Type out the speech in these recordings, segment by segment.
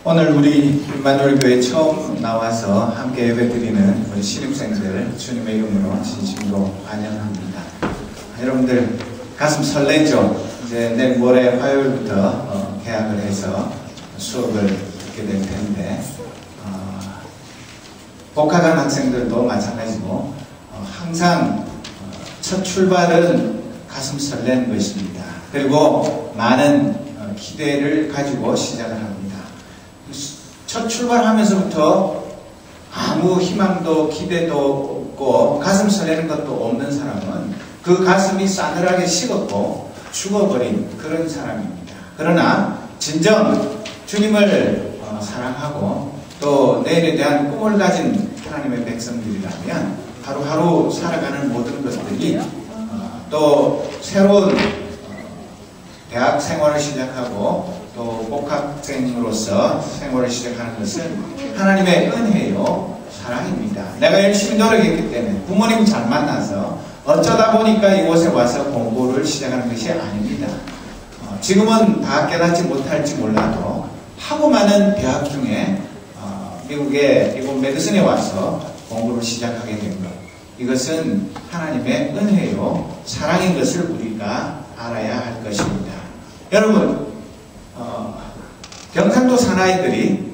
오늘 우리 임마누엘 교회 처음 나와서 함께 예배드리는 우리 신입생들 주님의 이름으로 진심으로 환영합니다. 여러분들 가슴 설레죠? 이제 내일 모레 화요일부터 개학을 해서 수업을 듣게 될 텐데 복학한 학생들도 마찬가지고 항상 첫 출발은 가슴 설레는 것입니다. 그리고 많은 기대를 가지고 시작을 합니다. 첫 출발하면서부터 아무 희망도 기대도 없고 가슴 설레는 것도 없는 사람은 그 가슴이 싸늘하게 식었고 죽어버린 그런 사람입니다. 그러나 진정 주님을 사랑하고 또 내일에 대한 꿈을 가진 하나님의 백성들이라면 하루하루 살아가는 모든 것들이 또 새로운 대학 생활을 시작하고 또 복학생으로서 생활을 시작하는 것은 하나님의 은혜요 사랑입니다. 내가 열심히 노력했기 때문에 부모님 잘 만나서 어쩌다 보니까 이곳에 와서 공부를 시작하는 것이 아닙니다. 지금은 다 깨닫지 못할지 몰라도 하고 많은 대학 중에 미국의 이곳 메디슨에 와서 공부를 시작하게 된 것, 이것은 하나님의 은혜요 사랑인 것을 우리가 알아야 할 것입니다. 여러분, 경상도 사나이들이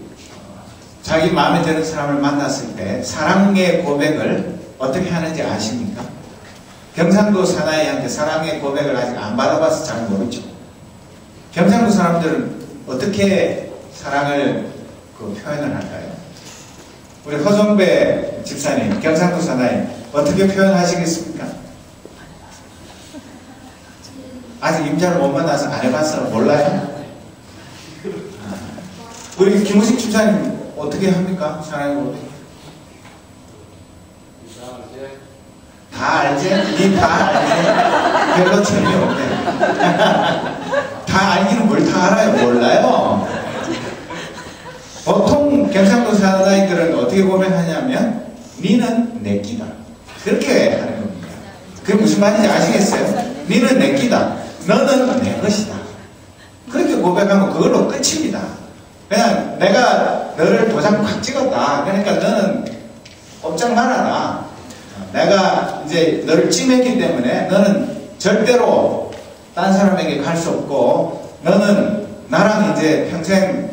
자기 마음에 드는 사람을 만났을 때 사랑의 고백을 어떻게 하는지 아십니까? 경상도 사나이한테 사랑의 고백을 아직 안 받아봐서 잘 모르죠. 경상도 사람들은 어떻게 사랑을 표현을 할까요? 우리 허정배 집사님, 경상도 사나이 어떻게 표현하시겠습니까? 아직 임자를 못 만나서 안 해봐서 몰라요? 우리 김우식 집사님 어떻게 합니까? 사랑의 고백. 다 알지? 니 다 알지? 별로 재미없네. 다 알기는 뭘 다 알아요? 몰라요? 보통 경상도 사나이들은 어떻게 고백하냐면 니는 내 끼다. 그렇게 하는 겁니다. 그게 무슨 말인지 아시겠어요? 니는 내 끼다. 너는 내 것이다. 그렇게 고백하면 그걸로 끝입니다. 그냥 내가 너를 도장 팍 찍었다. 그러니까 너는 꼼짝 말아라. 내가 이제 너를 찜했기 때문에 너는 절대로 딴 사람에게 갈 수 없고 너는 나랑 이제 평생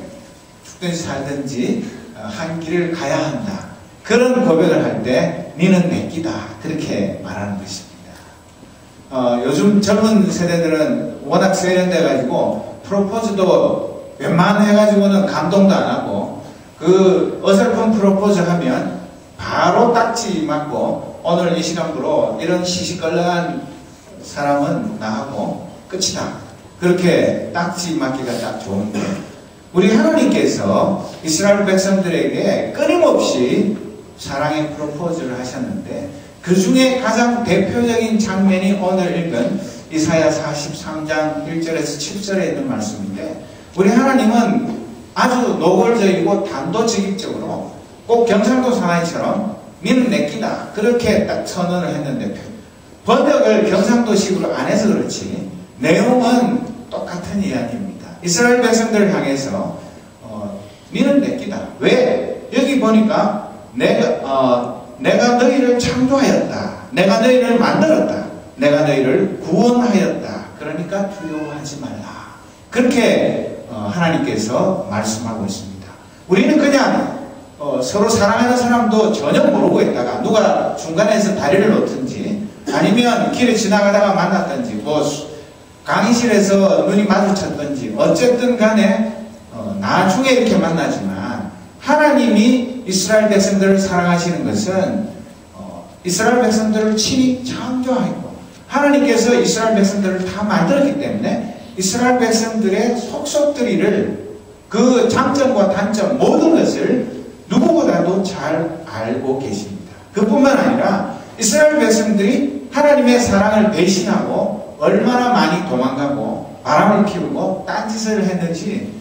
죽든지 살든지 한 길을 가야 한다. 그런 고백을 할 때 니는 내 끼다. 그렇게 말하는 것입니다. 요즘 젊은 세대들은 워낙 세련돼 가지고 프로포즈도 웬만해가지고는 감동도 안 하고 그 어설픈 프로포즈 하면 바로 딱지 맞고 오늘 이 시간부로 이런 시시껄렁한 사람은 나하고 끝이다. 그렇게 딱지 맞기가 딱 좋은데 우리 하나님께서 이스라엘 백성들에게 끊임없이 사랑의 프로포즈를 하셨는데 그 중에 가장 대표적인 장면이 오늘 읽은 이사야 43장 1절에서 7절에 있는 말씀인데 우리 하나님은 아주 노골적이고 단도직입적으로 꼭 경상도 사나이처럼 니는 내 끼다 그렇게 딱 선언을 했는데 번역을 경상도식으로 안 해서 그렇지 내용은 똑같은 이야기입니다. 이스라엘 백성들을 향해서 니는 내 끼다. 왜? 여기 보니까 내가 너희를 창조하였다. 내가 너희를 만들었다. 내가 너희를 구원하였다. 그러니까 두려워하지 말라. 그렇게 하나님께서 말씀하고 있습니다. 우리는 그냥 서로 사랑하는 사람도 전혀 모르고 있다가 누가 중간에서 다리를 놓든지 아니면 길에 지나가다가 만났든지 뭐 강의실에서 눈이 마주쳤든지 어쨌든 간에 나중에 이렇게 만나지만 하나님이 이스라엘 백성들을 사랑하시는 것은 이스라엘 백성들을 친히 창조하고 하나님께서 이스라엘 백성들을 다 만들었기 때문에 이스라엘 백성들의 속속들이를 그 장점과 단점 모든 것을 누구보다도 잘 알고 계십니다. 그뿐만 아니라 이스라엘 백성들이 하나님의 사랑을 배신하고 얼마나 많이 도망가고 바람을 피우고 딴짓을 했는지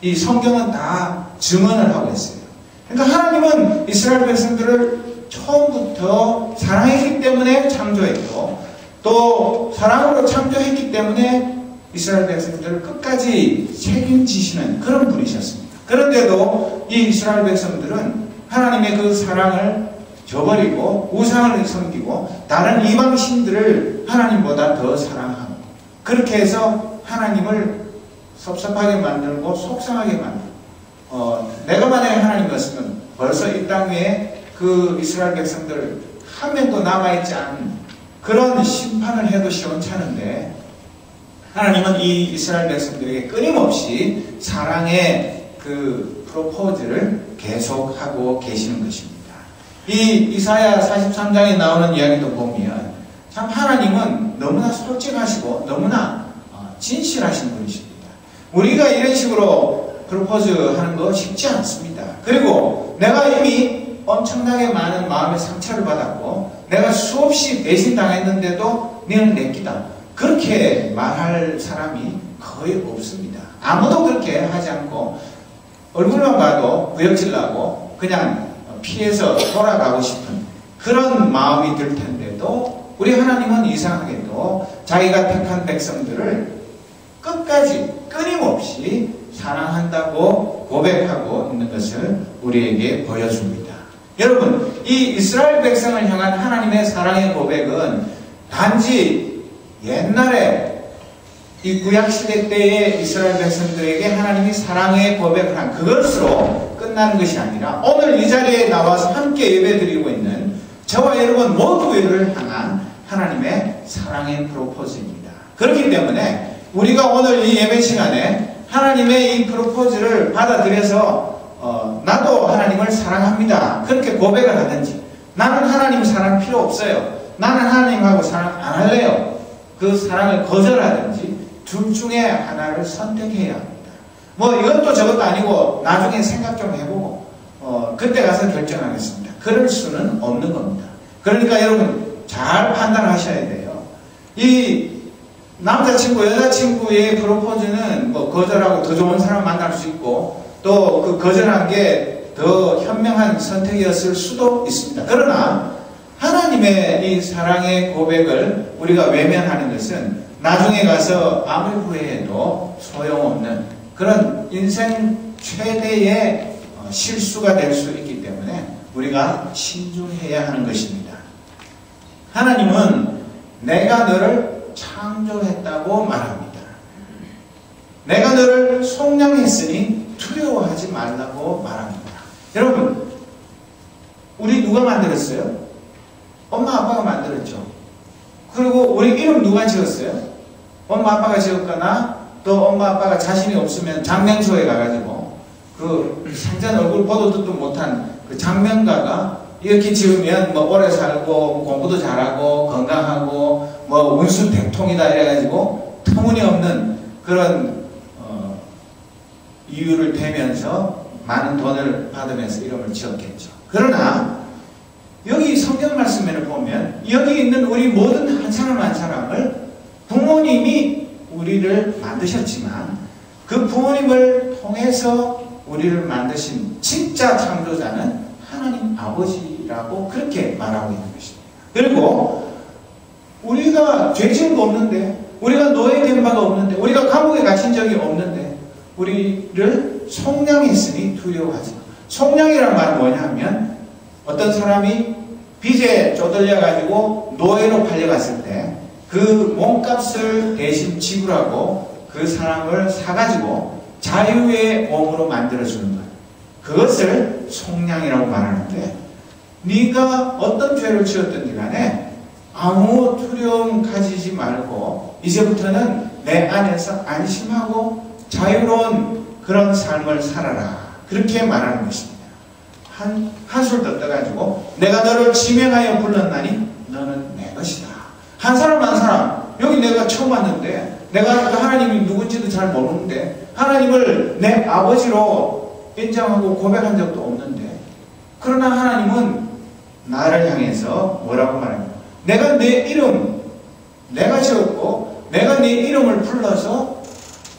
이 성경은 다 증언을 하고 있어요. 그러니까 하나님은 이스라엘 백성들을 처음부터 사랑했기 때문에 창조했고 또 사랑으로 창조했기 때문에 이스라엘 백성들을 끝까지 책임지시는 그런 분이셨습니다. 그런데 그런데도 이 이스라엘 백성들은 하나님의 그 사랑을 저버리고 우상을 섬기고 다른 이방신들을 하나님보다 더 사랑하고, 그렇게 해서 하나님을 섭섭하게 만들고 속상하게 만들고, 내가 만약에 하나님이었으면 벌써 이 땅 위에 그 이스라엘 백성들 한 명도 남아있지 않은 그런 심판을 해도 시원찮은데, 하나님은 이 이스라엘 백성들에게 끊임없이 사랑의 그 프로포즈를 계속하고 계시는 것입니다. 이 이사야 43장에 나오는 이야기도 보면 참 하나님은 너무나 솔직하시고 너무나 진실하신 분이십니다. 우리가 이런 식으로 프로포즈 하는 거 쉽지 않습니다. 그리고 내가 이미 엄청나게 많은 마음의 상처를 받았고 내가 수없이 배신당했는데도 너는 내 끼다, 그렇게 말할 사람이 거의 없습니다. 아무도 그렇게 하지 않고 얼굴만 봐도 구역질나고 그냥 피해서 돌아가고 싶은 그런 마음이 들 텐데도 우리 하나님은 이상하게도 자기가 택한 백성들을 끝까지 끊임없이 사랑한다고 고백하고 있는 것을 우리에게 보여줍니다. 여러분, 이 이스라엘 백성을 향한 하나님의 사랑의 고백은 단지 옛날에 이 구약시대 때의 이스라엘 백성들에게 하나님이 사랑의 고백을 한 그것으로 끝나는 것이 아니라 오늘 이 자리에 나와서 함께 예배드리고 있는 저와 여러분 모두를 향한 하나님의 사랑의 프로포즈입니다. 그렇기 때문에 우리가 오늘 이 예배 시간에 하나님의 이 프로포즈를 받아들여서 나도 하나님을 사랑합니다, 그렇게 고백을 하든지, 나는 하나님 사랑 필요 없어요, 나는 하나님하고 사랑 안 할래요, 그 사랑을 거절하든지 둘 중에 하나를 선택해야 합니다. 뭐 이것도 저것도 아니고 나중에 생각 좀 해보고 그때 가서 결정하겠습니다, 그럴 수는 없는 겁니다. 그러니까 여러분 잘 판단하셔야 돼요. 이 남자친구 여자친구의 프로포즈는 뭐 거절하고 더 좋은 사람 만날 수 있고 또 그 거절한 게 더 현명한 선택이었을 수도 있습니다. 그러나 하나님의 이 사랑의 고백을 우리가 외면하는 것은 나중에 가서 아무리 후회해도 소용없는 그런 인생 최대의 실수가 될 수 있기 때문에 우리가 신중해야 하는 것입니다. 하나님은 내가 너를 창조했다고 말합니다. 내가 너를 속량했으니 두려워하지 말라고 말합니다. 여러분, 우리 누가 만들었어요? 엄마 아빠가 만들었죠. 그리고 우리 이름 누가 지었어요? 엄마 아빠가 지었거나 또 엄마 아빠가 자신이 없으면 장명소에 가가지고 그 생전 얼굴 보도 듣도 못한 그 장명가가 이렇게 지으면 뭐 오래 살고 공부도 잘하고 건강하고 뭐 운수 대통이다 이래가지고 터무니없는 그런 이유를 대면서 많은 돈을 받으면서 이름을 지었겠죠. 그러나 여기 성경 말씀을 보면 여기 있는 우리 모든 한 사람 한 사람을 부모님이 우리를 만드셨지만 그 부모님을 통해서 우리를 만드신 진짜 창조자는 하나님 아버지라고 그렇게 말하고 있는 것입니다. 그리고 우리가 죄 지은 거 없는데, 우리가 노예된 바가 없는데, 우리가 감옥에 갇힌 적이 없는데 우리를 속량했으니 두려워하지 마. 속량이라는 말은 뭐냐 하면 어떤 사람이 빚에 쪼들려가지고 노예로 팔려갔을 때 그 몸값을 대신 지불하고 그 사람을 사가지고 자유의 몸으로 만들어주는 것, 그것을 속량이라고 말하는데, 네가 어떤 죄를 지었든지 간에 아무 두려움 가지지 말고 이제부터는 내 안에서 안심하고 자유로운 그런 삶을 살아라, 그렇게 말하는 것입니다. 한술 더 떠가지고 내가 너를 지명하여 불렀나니 너는 내 것이다. 한 사람 한 사람, 여기 내가 처음 왔는데 내가 하나님이 누군지도 잘 모르는데 하나님을 내 아버지로 인정하고 고백한 적도 없는데, 그러나 하나님은 나를 향해서 뭐라고 말합니까? 내가 내 이름, 내가 지었고 내가 네 이름을 불러서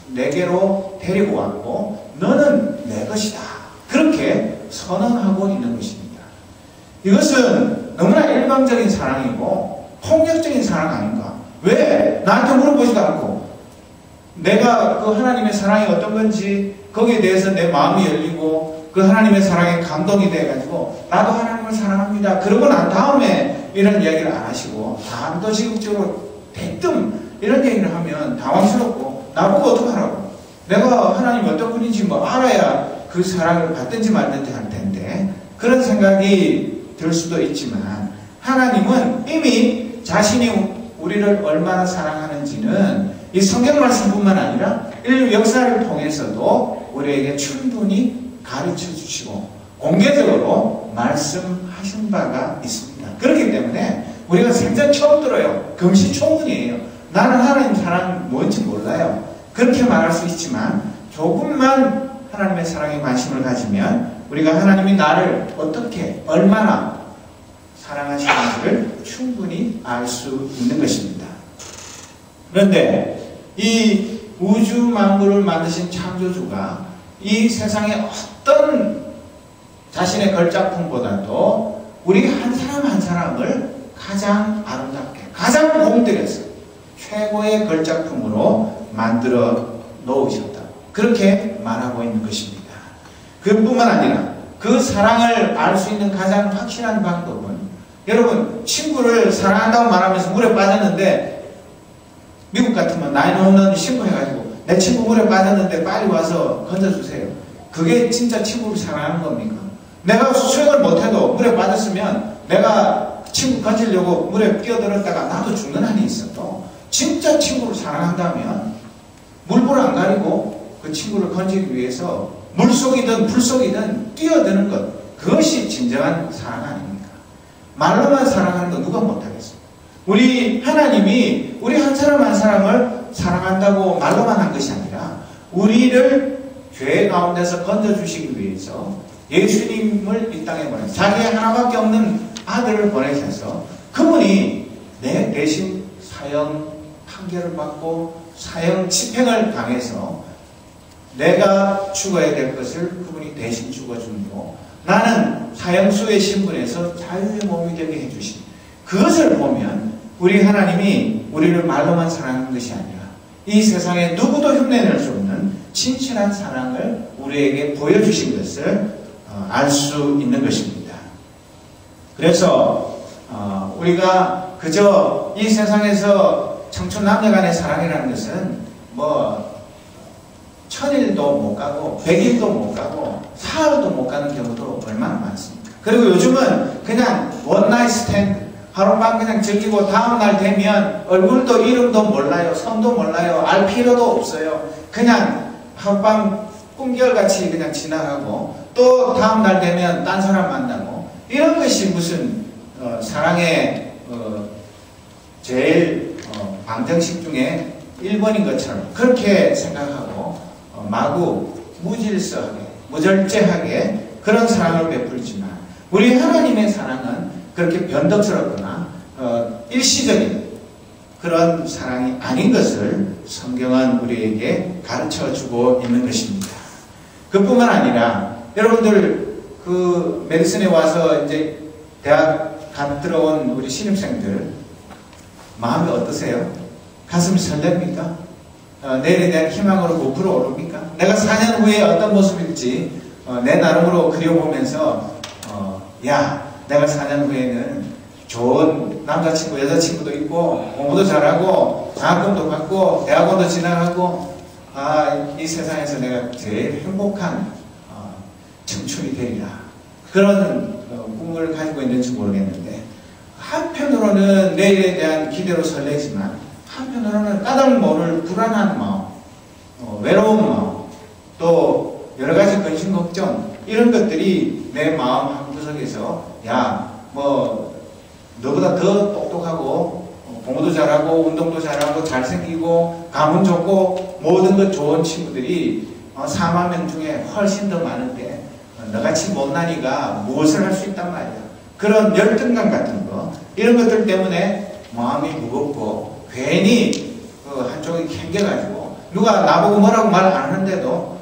내게로 데리고 왔고 너는 내 것이다, 그렇게 선언하고 있는 것입니다. 이것은 너무나 일방적인 사랑이고 폭력적인 사랑 아닌가? 왜 나한테 물어보지도 않고 내가 그 하나님의 사랑이 어떤 건지 거기에 대해서 내 마음이 열리고 그 하나님의 사랑에 감동이 돼가지고 나도 하나님을 사랑합니다. 그러고 난 다음에 이런 이야기를 안 하시고 다음도 지극적으로 대뜸 이런 얘기를 하면 당황스럽고 나보고 어떡하라고. 내가 하나님 어떤 분인지 뭐 알아야 그 사랑을 받든지 말든지 할 텐데 그런 생각이 들 수도 있지만 하나님은 이미 자신이 우리를 얼마나 사랑하는지는 이 성경 말씀뿐만 아니라 인류 역사를 통해서도 우리에게 충분히 가르쳐 주시고 공개적으로 말씀하신 바가 있습니다. 그렇기 때문에 우리가 생전 처음 들어요. 금시초문이에요. 나는 하나님 사랑 뭔지 몰라요. 그렇게 말할 수 있지만 조금만 하나님의 사랑에 관심을 가지면 우리가 하나님이 나를 어떻게 얼마나 사랑하시는지를 충분히 알 수 있는 것입니다. 그런데 이 우주 만물을 만드신 창조주가 이 세상의 어떤 자신의 걸작품보다도 우리 한 사람 한 사람을 가장 아름답게 가장 공들여서 최고의 걸작품으로 만들어 놓으셨다. 그렇게 말하고 있는 것입니다. 그뿐만 아니라 그 사랑을 알 수 있는 가장 확실한 방법은 여러분 친구를 사랑한다고 말하면서 물에 빠졌는데 미국 같으면 911 신고해가지고 내 친구 물에 빠졌는데 빨리 와서 건져주세요. 그게 진짜 친구를 사랑하는 겁니까? 내가 수영을 못해도 물에 빠졌으면 내가 친구 건지려고 물에 뛰어들었다가 나도 죽는 한이 있어도 진짜 친구를 사랑한다면 물불 안 가리고 그 친구를 건지기 위해서 물속이든 불속이든 뛰어드는 것, 그것이 진정한 사랑 아닙니까? 말로만 사랑하는 거 누가 못하겠어요? 우리 하나님이 우리 한 사람 한 사람을 사랑한다고 말로만 한 것이 아니라 우리를 죄 가운데서 건져주시기 위해서 예수님을 이 땅에 보내서 자기의 하나밖에 없는 아들을 보내셔서 그분이 내 대신 사형 판결을 받고 사형 집행을 당해서 내가 죽어야 될 것을 그분이 대신 죽어주고 나는 사형수의 신분에서 자유의 몸이 되게 해주신 그것을 보면 우리 하나님이 우리를 말로만 사랑하는 것이 아니라 이 세상에 누구도 흉내낼 수 없는 친친한 사랑을 우리에게 보여주신 것을 알 수 있는 것입니다. 그래서 우리가 그저 이 세상에서 청춘 남녀 간의 사랑이라는 것은 뭐 1000일도 못 가고 100일도 못 가고 사흘도 못 가는 경우도 얼마나 많습니까? 그리고 요즘은 그냥 원나잇 스탠드 하룻밤 그냥 즐기고 다음날 되면 얼굴도 이름도 몰라요. 성도 몰라요. 알 필요도 없어요. 그냥 하룻밤 꿈결같이 그냥 지나가고 또 다음날 되면 딴 사람 만나고 이런 것이 무슨 사랑의 제일 방정식 중에 1번인 것처럼 그렇게 생각하고 마구 무질서하게 무절제하게 그런 사랑을 베풀지만 우리 하나님의 사랑은 그렇게 변덕스럽거나 일시적인 그런 사랑이 아닌 것을 성경은 우리에게 가르쳐주고 있는 것입니다. 그뿐만 아니라 여러분들 그 메디슨에 와서 이제 대학 갓 들어온 우리 신입생들 마음이 어떠세요? 가슴이 설렙니까? 내일에 대한 희망으로 부풀어 오릅니까? 내가 4년 후에 어떤 모습일지 내 나름으로 그려보면서 야 내가 4년 후에는 좋은 남자친구 여자친구도 있고 공부도 잘하고 장학금도 받고 대학원도 진학하고 이 세상에서 내가 제일 행복한 청춘이 되리라 그런 꿈을 가지고 있는지 모르겠는데 한편으로는 내일에 대한 기대로 설레지만 한편으로는 까닭 모를 불안한 마음, 외로운 마음, 또 여러 가지 근심 걱정 이런 것들이 내 마음 한구석에서 야 뭐 너보다 더 똑똑하고 공부도 잘하고 운동도 잘하고 잘생기고 가문 좋고 모든 것 좋은 친구들이 4만 명 중에 훨씬 더 많은데 너같이 못나니가 무엇을 할 수 있단 말이야. 그런 열등감 같은 거 이런 것들 때문에 마음이 무겁고 괜히 한쪽이 캥겨가지고 누가 나보고 뭐라고 말 안 하는데도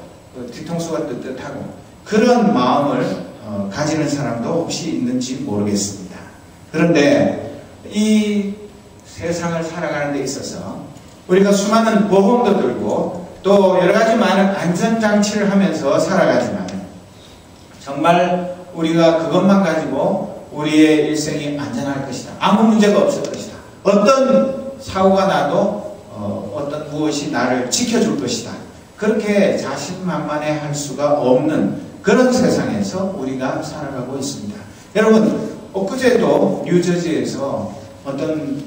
뒤통수가 뜨뜻하고 그런 마음을 가지는 사람도 혹시 있는지 모르겠습니다. 그런데 이 세상을 살아가는 데 있어서 우리가 수많은 보험도 들고 또 여러 가지 많은 안전장치를 하면서 살아가지만 정말 우리가 그것만 가지고 우리의 일생이 안전할 것이다. 아무 문제가 없을 것이다. 어떤 사고가 나도 어떤 무엇이 나를 지켜줄 것이다. 그렇게 자신만만해 할 수가 없는 그런 세상에서 우리가 살아가고 있습니다. 여러분, 엊그제도 뉴저지에서 어떤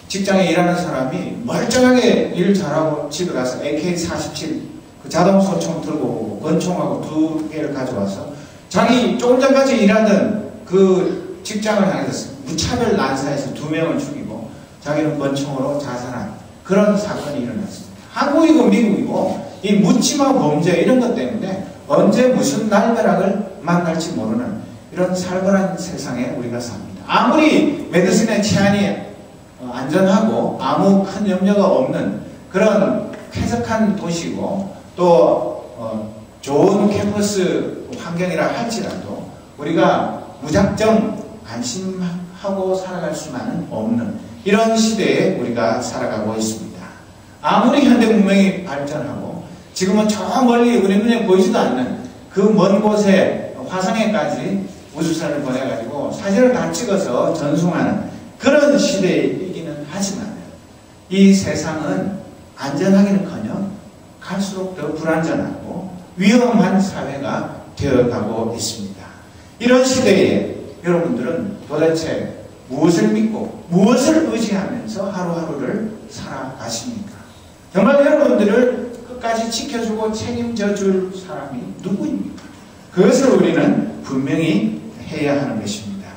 직장에 일하는 사람이 멀쩡하게 일 잘하고 집에 가서 AK-47 그 자동소총 들고 오고 권총하고 2개를 가져와서 자기 조금 전까지 일하던 그 직장을 향해서 무차별 난사해서 2명을 죽이고 자기는 권총으로 자살한 그런 사건이 일어났습니다. 한국이고 미국이고 이 묻지마 범죄 이런 것 때문에 언제 무슨 날벼락을 만날지 모르는 이런 살벌한 세상에 우리가 삽니다. 아무리 메디슨의 치안이 안전하고 아무 큰 염려가 없는 그런 쾌적한 도시고 또 좋은 캠퍼스 환경이라 할지라도 우리가 무작정 안심하고 살아갈 수만은 없는 이런 시대에 우리가 살아가고 있습니다. 아무리 현대 문명이 발전하고 지금은 저 멀리 우리 눈에 보이지도 않는 그 먼 곳에 화성에까지 우주선을 보내가지고 사진을 다 찍어서 전송하는 그런 시대이기는 하지만 이 세상은 안전하기는커녕 갈수록 더 불안전하고 위험한 사회가 되어가고 있습니다. 이런 시대에 여러분들은 도대체 무엇을 믿고 무엇을 의지하면서 하루하루를 살아가십니까? 정말 여러분들을 끝까지 지켜주고 책임져 줄 사람이 누구입니까? 그것을 우리는 분명히 해야 하는 것입니다.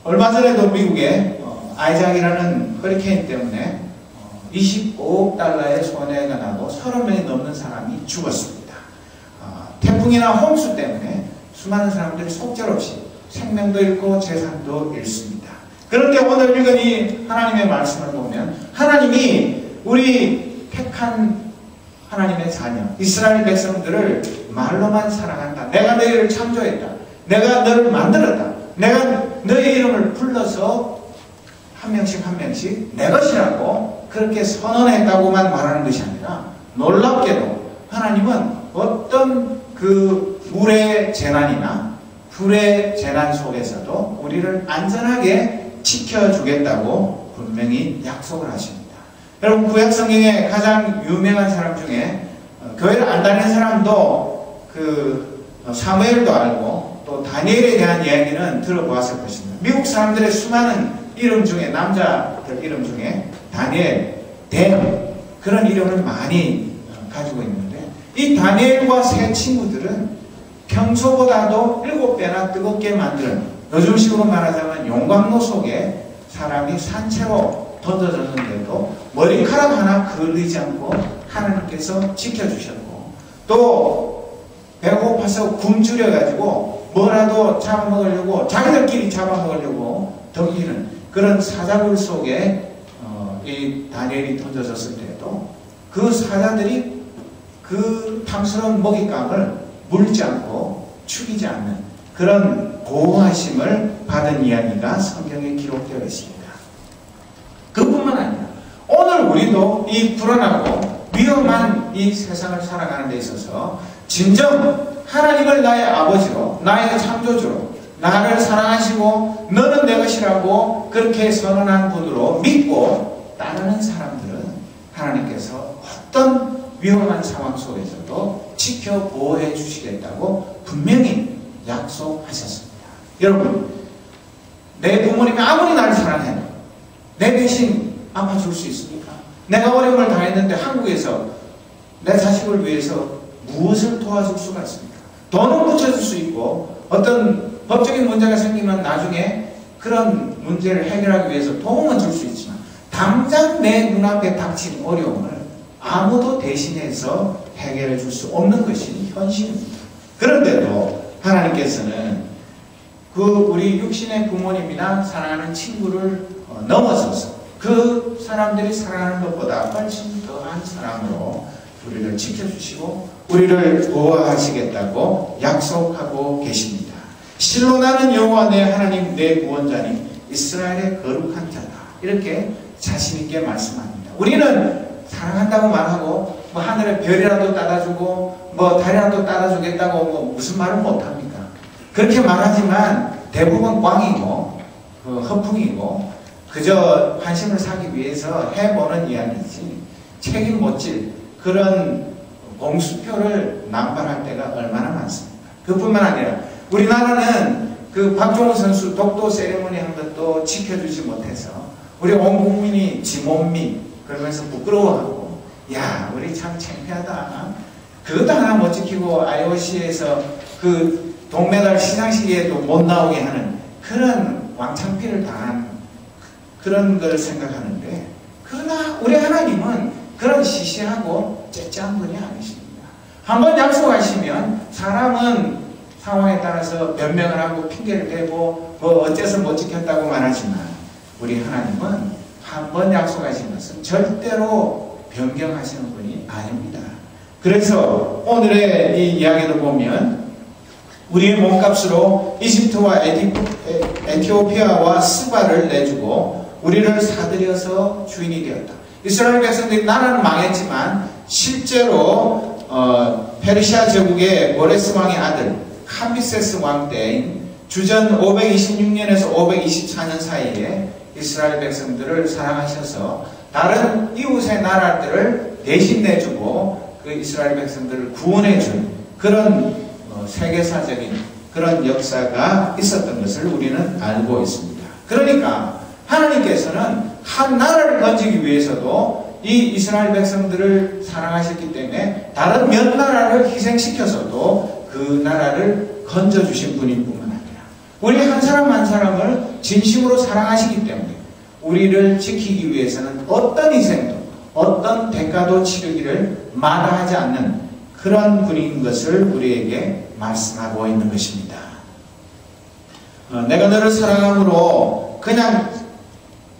얼마 전에도 미국에 아이작이라는 허리케인 때문에 25억 달러의 손해가 나고 30명이 넘는 사람이 죽었습니다. 태풍이나 홍수 때문에 수많은 사람들이 속절없이 생명도 잃고 재산도 잃습니다. 그런데 오늘 읽은 이 하나님의 말씀을 보면 하나님이 우리 택한 하나님의 자녀 이스라엘 백성들을 말로만 사랑한다. 내가 너희를 창조했다. 내가 너를 만들었다. 내가 너의 이름을 불러서 한 명씩 한 명씩 내 것이라고 그렇게 선언했다고만 말하는 것이 아니라 놀랍게도 하나님은 어떤 그 물의 재난이나 불의 재난 속에서도 우리를 안전하게 지켜주겠다고 분명히 약속을 하십니다. 여러분 구약성경에 가장 유명한 사람 중에 교회를 안 다니는 사람도 그 사무엘도 알고 또 다니엘에 대한 이야기는 들어보았을 것입니다. 미국 사람들의 수많은 이름 중에 남자들 이름 중에 다니엘, 댐 그런 이름을 많이 가지고 있는데 이 다니엘과 세 친구들은 평소보다도 7배나 뜨겁게 만드는 요즘식으로 말하자면 용광로 속에 사람이 산채로 던져졌는데도 머리카락 하나 그을리지 않고 하나님께서 지켜주셨고 또 배고파서 굶주려가지고 뭐라도 잡아먹으려고 자기들끼리 잡아먹으려고 덤비는 그런 사자굴 속에 이 다니엘이 던져졌을 때에도 그 사자들이 그 탐스러운 먹잇감을 물지 않고 죽이지 않는 그런 보호하심을 받은 이야기가 성경에 기록되어 있습니다. 그뿐만 아니라 오늘 우리도 이 불안하고 위험한 이 세상을 살아가는 데 있어서 진정 하나님을 나의 아버지로 나의 창조주로 나를 사랑하시고 너는 내 것이라고 그렇게 선언한 분으로 믿고 따르는 사람들은 하나님께서 어떤 위험한 상황 속에서도 지켜 보호해 주시겠다고 분명히 약속하셨습니다. 여러분 내 부모님이 아무리 나를 사랑해도 내 대신 아파줄 수 있습니까? 내가 어려움을 당했는데 한국에서 내 자식을 위해서 무엇을 도와줄 수가 있습니까? 돈은 붙여줄 수 있고 어떤 법적인 문제가 생기면 나중에 그런 문제를 해결하기 위해서 도움은 줄 수 있지만 당장 내 눈앞에 닥친 어려움을 아무도 대신해서 해결해 줄 수 없는 것이 현실입니다. 그런데도 하나님께서는 그 우리 육신의 부모님이나 사랑하는 친구를 넘어서서 그 사람들이 사랑하는 것보다 훨씬 더한 사랑으로 우리를 지켜주시고 우리를 보호하시겠다고 약속하고 계십니다. 실로 나는 여호와 내 하나님 내 구원자니 이스라엘의 거룩한 자다. 이렇게 자신있게 말씀합니다. 우리는 사랑한다고 말하고 뭐 하늘의 별이라도 따라주고 뭐 달이라도 따라주겠다고 뭐 무슨 말을 못합니까? 그렇게 말하지만 대부분 꽝이고 허풍이고 그저 환심을 사기 위해서 해보는 이야기지 책임 못 질 그런 공수표를 남발할 때가 얼마나 많습니까? 그뿐만 아니라 우리나라는 그 박종호 선수 독도 세리머니 한 것도 지켜주지 못해서 우리 온 국민이 지몬미 그러면서 부끄러워하고 야 우리 참 창피하다. 그것도 하나 못 지키고 IOC에서 그 동메달 시상식에도 못 나오게 하는 그런 왕창피를 당한 그런 걸 생각하는데 그러나 우리 하나님은 그런 시시하고 째째한 분이 아니십니다. 한번 약속하시면 사람은 상황에 따라서 변명을 하고 핑계를 대고 뭐 어째서 못 지켰다고 말하지만 우리 하나님은 한번 약속하신 것은 절대로 변경하시는 분이 아닙니다. 그래서 오늘의 이 이야기를 보면 우리의 몸값으로 이집트와 에티오피아와 스바를 내주고 우리를 사들여서 주인이 되었다. 이스라엘 백성들이 나라는 망했지만 실제로 페르시아 제국의 모레스 왕의 아들 캄비세스 왕 때인 주전 526년에서 524년 사이에 이스라엘 백성들을 사랑하셔서 다른 이웃의 나라들을 대신 내주고 그 이스라엘 백성들을 구원해준 그런 세계사적인 그런 역사가 있었던 것을 우리는 알고 있습니다. 그러니까 하나님께서는 한 나라를 건지기 위해서도 이 이스라엘 백성들을 사랑하셨기 때문에 다른 몇 나라를 희생시켜서도 그 나라를 건져주신 분일 뿐만 아니라 우리 한 사람 한 사람을 진심으로 사랑하시기 때문에 우리를 지키기 위해서는 어떤 희생도 어떤 대가도 치르기를 마다하지 않는 그런 분인 것을 우리에게 말씀하고 있는 것입니다. 내가 너를 사랑함으로 그냥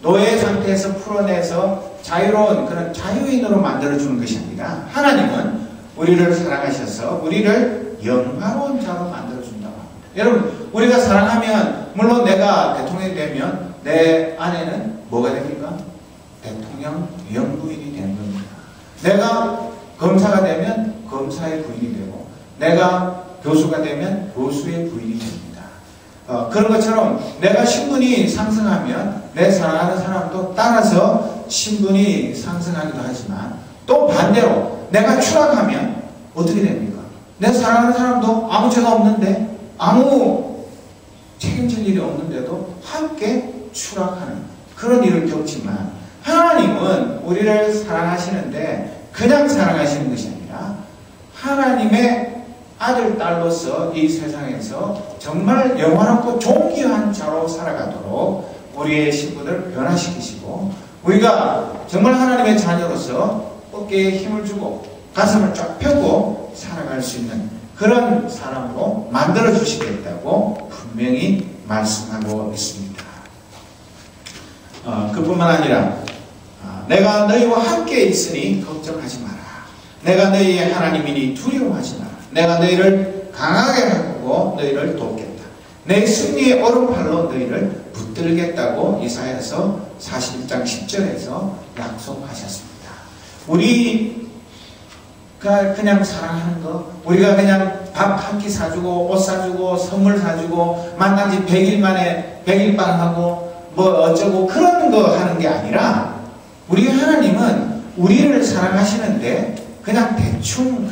노예 상태에서 풀어내서 자유로운 그런 자유인으로 만들어주는 것이 아니라 하나님은 우리를 사랑하셔서 우리를 영화로운 자로 만들어준다고 합니다. 여러분 우리가 사랑하면 물론 내가 대통령이 되면 내 아내는 뭐가 됩니까? 대통령 영부인이 되는 겁니다. 내가 검사가 되면 검사의 부인이 되고 내가 교수가 되면 교수의 부인이 됩니다. 그런 것처럼 내가 신분이 상승하면 내 사랑하는 사람도 따라서 신분이 상승하기도 하지만 또 반대로 내가 추락하면 어떻게 됩니까? 내 사랑하는 사람도 아무 죄가 없는데 아무 책임질 일이 없는데도 함께 추락하는 그런 일을 겪지만 하나님은 우리를 사랑하시는데 그냥 사랑하시는 것이 아니라 하나님의 아들, 딸로서 이 세상에서 정말 영원하고 존귀한 자로 살아가도록 우리의 신분을 변화시키시고 우리가 정말 하나님의 자녀로서 어깨에 힘을 주고 가슴을 쫙 펴고 살아갈 수 있는 그런 사람으로 만들어 주시겠다고 분명히 말씀하고 있습니다. 그뿐만 아니라 내가 너희와 함께 있으니 걱정하지 마라. 내가 너희의 하나님이니 두려워하지 마라. 내가 너희를 강하게 하고 너희를 돕겠다. 내 승리의 오른팔로 너희를 붙들겠다고 이사야서 41장 10절에서 약속하셨습니다. 우리가 그냥 사랑하는 거, 우리가 그냥 밥 한 끼 사주고 옷 사주고 선물 사주고 만난 지 100일 만에 100일빵 하고 뭐 어쩌고 그런 거 하는 게 아니라 우리 하나님은 우리를 사랑하시는데 그냥 대충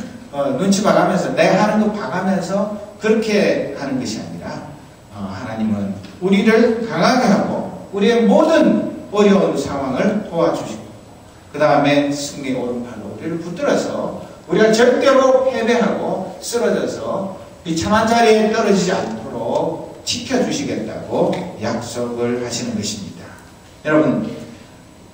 눈치 봐가면서 내 하는 거 봐가면서 그렇게 하는 것이 아니라 하나님은 우리를 강하게 하고 우리의 모든 어려운 상황을 도와주시고 그 다음에 승리의 오른팔로 우리를 붙들어서 우리가 절대로 패배하고 쓰러져서 비참한 자리에 떨어지지 않도록 지켜주시겠다고 약속을 하시는 것입니다. 여러분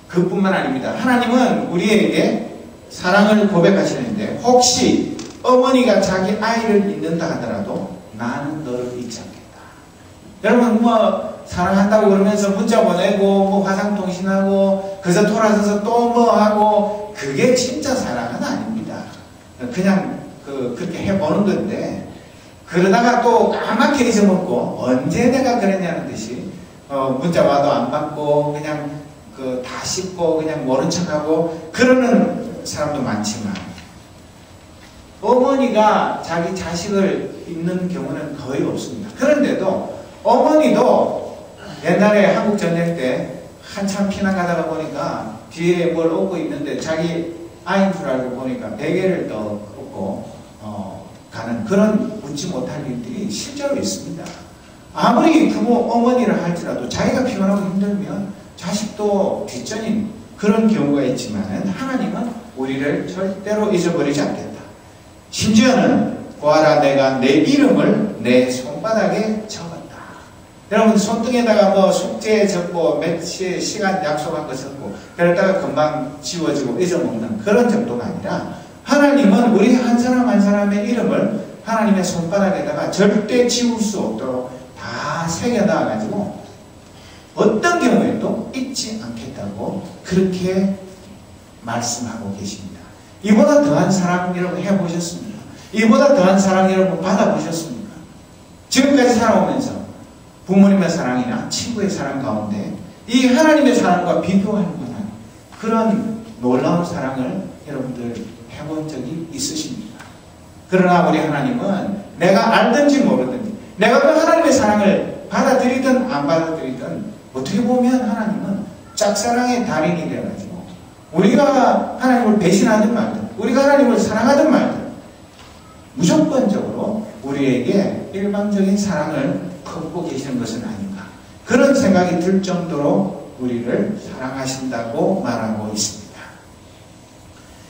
그뿐만 아닙니다. 하나님은 우리에게 사랑을 고백하시는데 혹시 어머니가 자기 아이를 잊는다 하더라도 나는 너를 잊지 않겠다. 여러분 뭐 사랑한다고 그러면서 문자 보내고 뭐 화상통신하고 그래서 돌아서서 또 뭐 하고 그게 진짜 사랑은 아닙니다. 그냥 그렇게 해보는 건데 그러다가 또 까맣게 잊어먹고 언제 내가 그랬냐는 듯이 문자 와도 안 받고 그냥 다 씹고 그냥 모른 척하고 그러는 사람도 많지만, 어머니가 자기 자식을 입는 경우는 거의 없습니다. 그런데도 어머니도 옛날에 한국 전쟁 때 한참 피난 가다가 보니까 뒤에 뭘 업고 있는데 자기 아인 줄 알고 보니까 베개를 또 업고 가는 그런 웃지 못할 일들이 실제로 있습니다. 아무리 부모 어머니를 할지라도 자기가 피곤하고 힘들면 자식도 뒷전인 그런 경우가 있지만 하나님은 우리를 절대로 잊어버리지 않겠다. 심지어는 보아라 내가 내 이름을 내 손바닥에 적었다. 여러분 손등에다가 뭐 숙제 적고 며칠 시간 약속한 거 적고 그러다가 금방 지워지고 잊어먹는 그런 정도가 아니라 하나님은 우리 한 사람 한 사람의 이름을 하나님의 손바닥에다가 절대 지울 수 없도록 다 새겨놔가지고 어떤 경우에도 잊지 않겠다고 그렇게 말씀하고 계십니다. 이보다 더한 사랑 여러분 해보셨습니까? 이보다 더한 사랑 여러분 받아보셨습니까? 지금까지 살아오면서 부모님의 사랑이나 친구의 사랑 가운데 이 하나님의 사랑과 비교할 만한 그런 놀라운 사랑을 여러분들 해본 적이 있으십니까? 그러나 우리 하나님은 내가 알든지 모르든지 내가 그 하나님의 사랑을 받아들이든 안 받아들이든 어떻게 보면 하나님은 짝사랑의 달인이 되어가지고 우리가 하나님을 배신하든 말든 우리가 하나님을 사랑하든 말든 무조건적으로 우리에게 일방적인 사랑을 퍼붓고 계시는 것은 아닌가 그런 생각이 들 정도로 우리를 사랑하신다고 말하고 있습니다.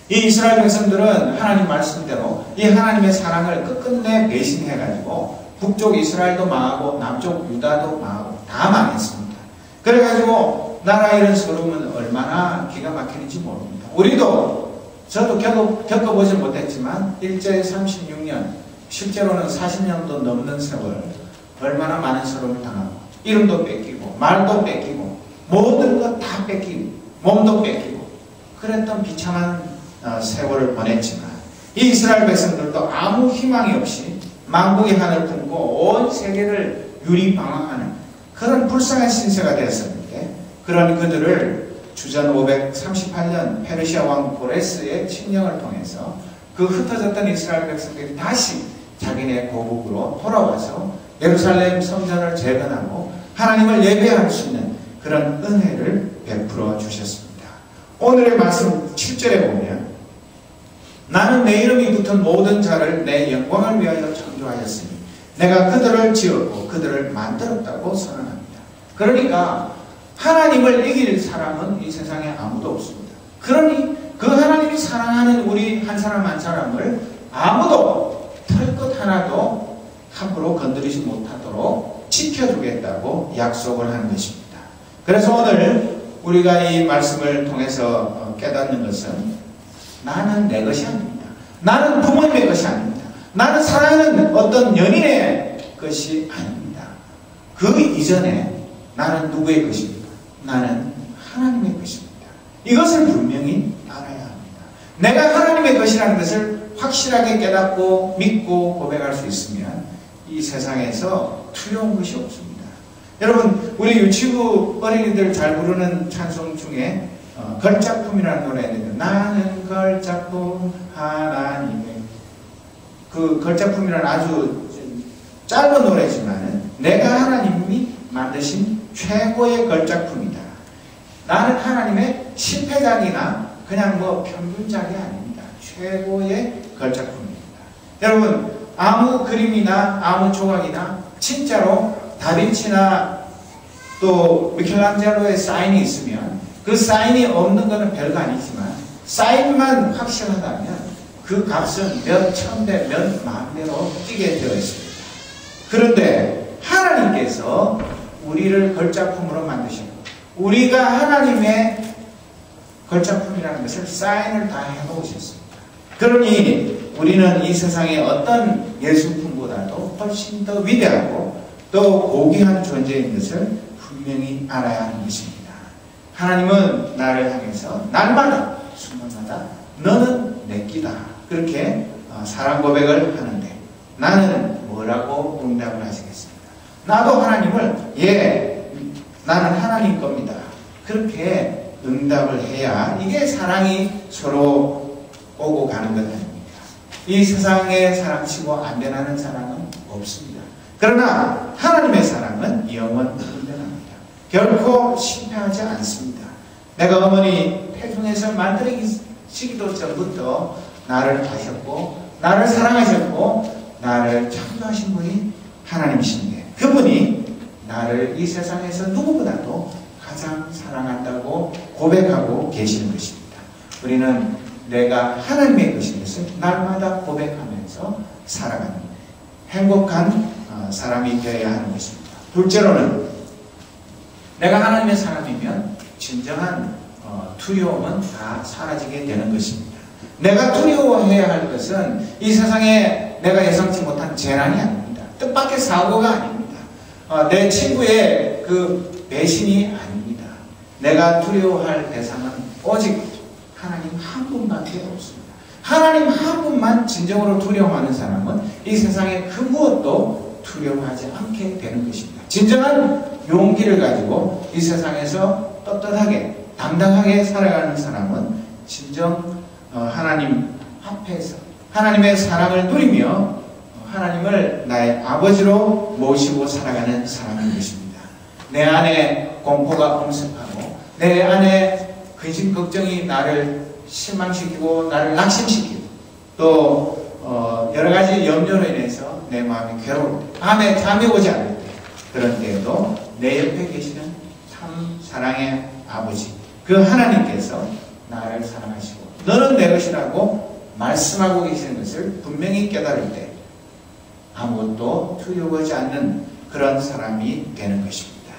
이 이스라엘 백성들은 하나님 말씀대로 이 하나님의 사랑을 끝끝내 배신해가지고 북쪽 이스라엘도 망하고 남쪽 유다도 망하고 다 망했습니다. 그래가지고 나라 잃은 서름은 얼마나 기가 막히는지 모릅니다. 저도 겪어보지 못했지만 일제 36년 실제로는 40년도 넘는 세월 얼마나 많은 서름을 당하고 이름도 뺏기고 말도 뺏기고 모든 것 다 뺏기고 몸도 뺏기고 그랬던 비참한 세월을 보냈지만 이 이스라엘 백성들도 아무 희망이 없이 망국의 한을 품고 온 세계를 유리방황하는 그런 불쌍한 신세가 되었었는데 그런 그들을 주전 538년 페르시아 왕 고레스의 칙령을 통해서 그 흩어졌던 이스라엘 백성들이 다시 자기네 고국으로 돌아와서 예루살렘 성전을 재건하고 하나님을 예배할 수 있는 그런 은혜를 베풀어 주셨습니다. 오늘의 말씀 7절에 보면 나는 내 이름이 붙은 모든 자를 내 영광을 위하여 창조하였으니 내가 그들을 지었고 그들을 만들었다고 선언합니다. 그러니까 하나님을 이길 사람은 이 세상에 아무도 없습니다. 그러니 그 하나님이 사랑하는 우리 한 사람 한 사람을 아무도 털끝 하나도 함부로 건드리지 못하도록 지켜주겠다고 약속을 하는 것입니다. 그래서 오늘 우리가 이 말씀을 통해서 깨닫는 것은 나는 내 것이 아닙니다. 나는 부모님의 것이 아닙니다. 나는 사랑하는 어떤 연인의 것이 아닙니다. 그 이전에 나는 누구의 것입니까? 나는 하나님의 것입니다. 이것을 분명히 알아야 합니다. 내가 하나님의 것이라는 것을 확실하게 깨닫고 믿고 고백할 수 있으면 이 세상에서 두려운 것이 없습니다. 여러분 우리 유치부 어린이들 잘 부르는 찬송 중에 걸작품이라는 노래가 있는데 나는 걸작품 하나님의 그 걸작품이라는 아주 짧은 노래지만 내가 하나님이 만드신 최고의 걸작품이다. 나는 하나님의 실패작이나 그냥 뭐 평균작이 아닙니다. 최고의 걸작품입니다. 여러분 아무 그림이나 아무 조각이나 진짜로 다빈치나 또 미켈란젤로의 사인이 있으면 그 사인이 없는 것은 별거 아니지만 사인만 확실하다면 그 값은 몇 천배 몇 만배로 뛰게 되어 있습니다. 그런데 하나님께서 우리를 걸작품으로 만드시고 우리가 하나님의 걸작품이라는 것을 사인을 다 해놓으셨습니다. 그러니 우리는 이 세상의 어떤 예술품보다도 훨씬 더 위대하고 또 고귀한 존재인 것을 분명히 알아야 하는 것입니다. 하나님은 나를 향해서 날마다 순간마다 너는 내 끼다 그렇게 사랑 고백을 하는데 나는 뭐라고 응답을 하시겠습니까? 나도 하나님을 나는 하나님 겁니다 그렇게 응답을 해야 이게 사랑이 서로 오고 가는 것 아닙니까? 이 세상의 사랑치고 안 변하는 사랑은 없습니다. 그러나 하나님의 사랑은 영원분명합니다. 결코 실패하지 않습니다. 내가 어머니 태중에서 만들어지기도 전부터 나를 아셨고 나를 사랑하셨고 나를 창조하신 분이 하나님이신데 그분이 나를 이 세상에서 누구보다도 가장 사랑한다고 고백하고 계시는 것입니다. 우리는 내가 하나님의 것인 것을 날마다 고백하면서 살아가는 행복한 사람이 되어야 하는 것입니다. 둘째로는 내가 하나님의 사람이면 진정한 두려움은 다 사라지게 되는 것입니다. 내가 두려워해야 할 것은 이 세상에 내가 예상치 못한 재난이 아닙니다. 뜻밖의 사고가 아닙니다. 내 친구의 그 배신이 아닙니다. 내가 두려워할 대상은 오직 하나님 한 분밖에 없습니다. 하나님 한 분만 진정으로 두려워하는 사람은 이 세상에 그 무엇도 두려워하지 않게 되는 것입니다. 진정한 용기를 가지고 이 세상에서 떳떳하게 당당하게 살아가는 사람은 진정 하나님 앞에서 하나님의 사랑을 누리며 하나님을 나의 아버지로 모시고 살아가는 사람인 것입니다. 내 안에 공포가 엄습하고 내 안에 근심 걱정이 나를 실망시키고 나를 낙심시키고 또 여러 가지 염려로 인해서 내 마음이 괴로울 때 밤에 잠이 오지 않을 때 그런 때에도 내 옆에 계시는 참 사랑의 아버지 그 하나님께서 나를 사랑하시고 너는 내 것이라고 말씀하고 계시는 것을 분명히 깨달을 때 아무것도 두려워하지 않는 그런 사람이 되는 것입니다.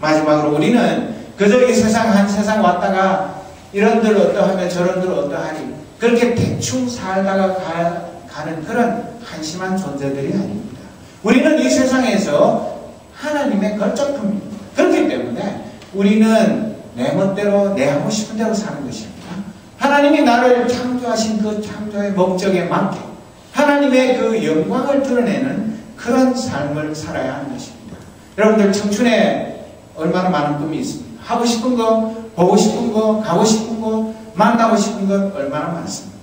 마지막으로 우리는 그저 이 세상 한 세상 왔다가 이런들 어떠하며 저런들 어떠하니 그렇게 대충 살다가 가는 그런 한심한 존재들이 아닙니다. 우리는 이 세상에서 하나님의 걸작품입니다. 그렇기 때문에 우리는 내 멋대로 내 하고 싶은 대로 사는 것입니다. 하나님이 나를 창조하신 그 창조의 목적에 맞게 하나님의 그 영광을 드러내는 그런 삶을 살아야 하는 것입니다. 여러분들 청춘에 얼마나 많은 꿈이 있습니까? 하고 싶은 거, 보고 싶은 거, 가고 싶은 거, 만나고 싶은 것 얼마나 많습니까?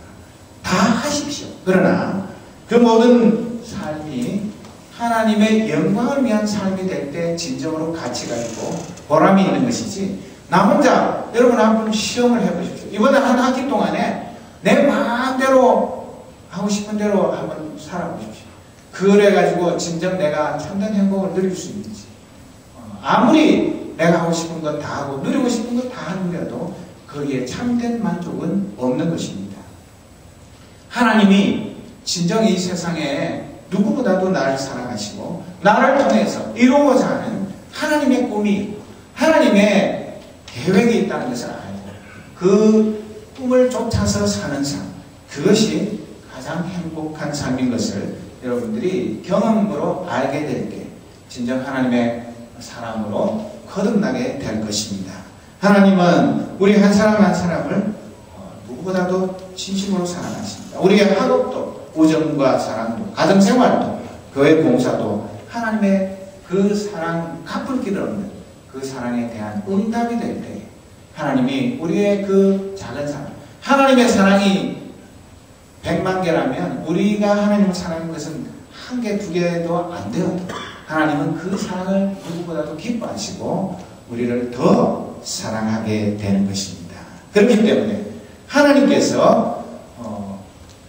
다 하십시오. 그러나 그 모든 삶이 하나님의 영광을 위한 삶이 될 때 진정으로 가치가 있고 보람이 있는 것이지 나 혼자 여러분 한번 시험을 해보십시오. 이번에 한 학기 동안에 내 마음대로 하고 싶은 대로 한번 살아보십시오. 그래가지고 진정 내가 참된 행복을 누릴 수 있는지 아무리 내가 하고 싶은 것 다 하고 누리고 싶은 것 다 누려도 거기에 참된 만족은 없는 것입니다. 하나님이 진정 이 세상에 누구보다도 나를 사랑하시고 나를 통해서 이루고자 하는 하나님의 꿈이 하나님의 계획이 있다는 것을 알고 그 꿈을 쫓아서 사는 삶 그것이 가장 행복한 삶인 것을 여러분들이 경험으로 알게 될 때 진정 하나님의 사람으로 거듭나게 될 것입니다. 하나님은 우리 한 사람 한 사람을 누구보다도 진심으로 사랑하십니다. 우리의 학업도 우정과 사랑도 가정생활도 교회 봉사도 하나님의 그 사랑 갚을 길 없는 그 사랑에 대한 응답이 될 때 하나님이 우리의 그 작은 사랑 하나님의 사랑이 100만 개라면 우리가 하나님을 사랑하는 것은 한 개, 두 개도 안 되어도 하나님은 그 사랑을 누구보다도 기뻐하시고 우리를 더 사랑하게 되는 것입니다. 그렇기 때문에 하나님께서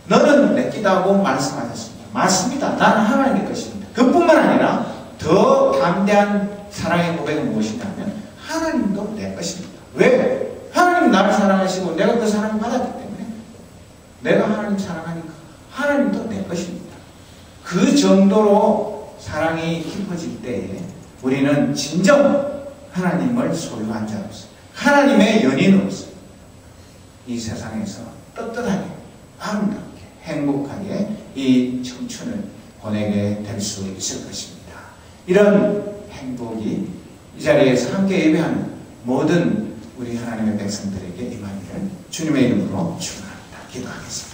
너는 내 끼다고 말씀하셨습니다. 맞습니다. 나는 하나님의 것입니다. 그뿐만 아니라 더 담대한 사랑의 고백은 무엇이냐면 하나님도 내 것입니다. 왜? 하나님 나를 사랑하시고 내가 그 사랑을 받았기 때문에 내가 하나님 사랑하니까 하나님도 내 것입니다. 그 정도로 사랑이 깊어질 때에 우리는 진정 하나님을 소유한 자로서 하나님의 연인으로서 이 세상에서 떳떳하게 아름답게 행복하게 이 청춘을 보내게 될 수 있을 것입니다. 이런 행복이 이 자리에서 함께 예배하는 모든 우리 하나님의 백성들에게 임하기를 주님의 이름으로 축원합니다. 기도하겠습니다.